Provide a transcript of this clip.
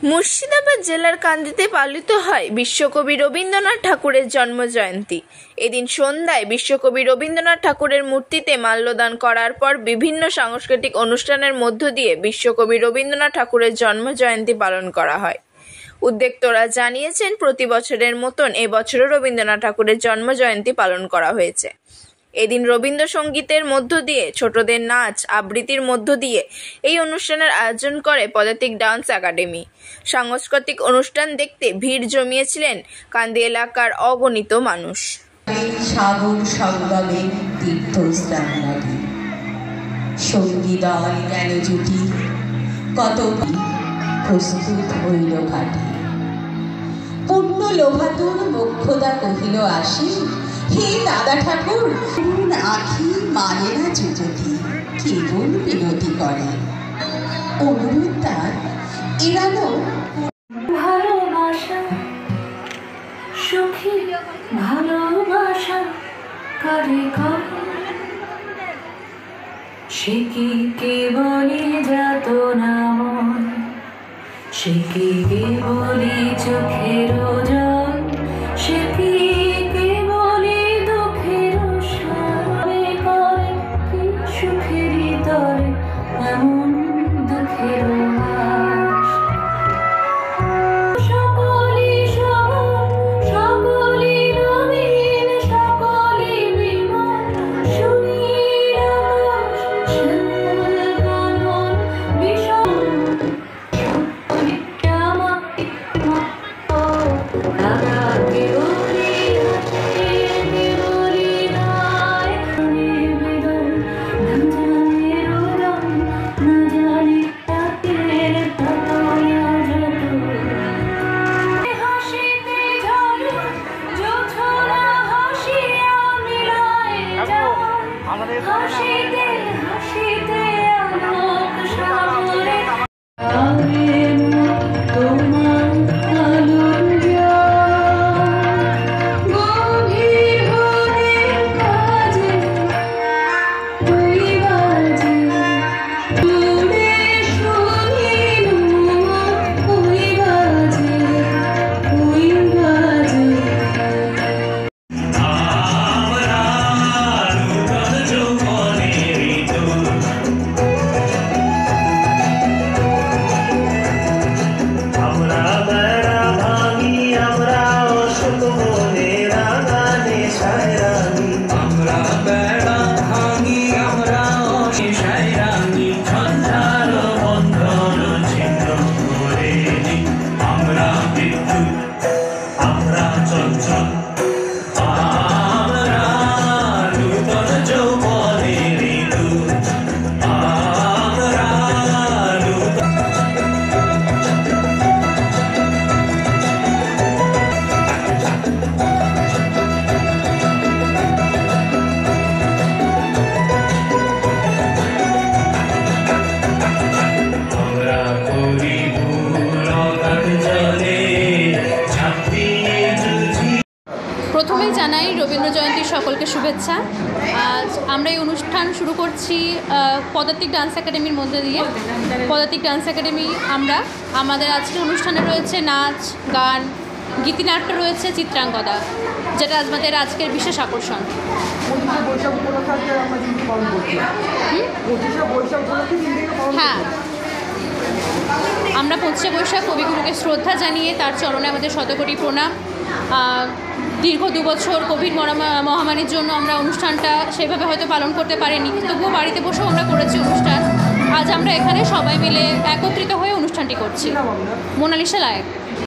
মুর্শিদাবাদ জেলার কান্দিতে পালিত হয় বিশ্বকবি রবীন্দ্রনাথ ঠাকুরের জন্মজয়ন্তী। এদিন সন্ধ্যায় বিশ্বকবি রবীন্দ্রনাথ ঠাকুরের মূর্তিতে মাল্যদান করার পর বিভিন্ন সাংস্কৃতিক অনুষ্ঠানের মধ্য দিয়ে বিশ্বকবি রবীন্দ্রনাথ ঠাকুরের জন্মজয়ন্তী পালন করা হয়। উদ্যোক্তারা জানিয়েছেন, প্রতি বছরের মতন এবছরও রবীন্দ্রনাথ ঠাকুরের জন্মজয়ন্তী পালন করা হয়েছে। এদিন রবীন্দ্রসঙ্গীতের মধ্য দিয়ে, ছোটদের নাচ আবৃত্তির মধ্য দিয়ে এই অনুষ্ঠানের আয়োজন করে পদাতিক ডান্স একাডেমি। সাংস্কৃতিক অনুষ্ঠান দেখতে ভিড় জমিয়েছিলেন কান্দি এলাকার অগণিত মানুষ। সাগর সংগমে তীর্থস্থান লাগে, সঙ্গীদল গেল জুটি, কত প্রস্তুত হইল ঘাটি। পূর্ণ লোভাতুর মোক্ষদা কহিল আসি, হে দাদা ঠাকুর, আখি মায়েরা যুবতী কেবল বিনতি করে। অনুরোধ তার এড়ানো ভালোবাসা, সুখী ভালোবাসা করে সে কি কেবলই যাতনা মন, সে কি কেবলই চোখের জল, সে কি কেবলই দুঃখের সারে করে কি সুখের তরে এমন দুঃখের প্রথমেই জানাই রবীন্দ্র জয়ন্তীর সকলকে শুভেচ্ছা। আজ আমরা এই অনুষ্ঠান শুরু করছি পদাতিক ডান্স একাডেমির মধ্যে দিয়ে। পদাতিক ডান্স একাডেমি আমাদের আজকের অনুষ্ঠানে রয়েছে নাচ, গান, গীতিনাট্য রয়েছে, চিত্রাঙ্কদা, যেটা আমাদের আজকের বিশেষ আকর্ষণ। হ্যাঁ, আমরা 25শে বৈশাখ কবিগুরুকে শ্রদ্ধা জানিয়ে তার চরণে আমাদের শতকোটি প্রণাম। দীর্ঘ 2 বছর কোভিড মহামারীর জন্য আমরা অনুষ্ঠানটা সেভাবে হয়তো পালন করতে পারিনি, তবুও বাড়িতে বসেও আমরা করেছি অনুষ্ঠান। আজ আমরা এখানে সবাই মিলে একত্রিত হয়ে অনুষ্ঠানটি করছি। মোনালিসা লায়েক।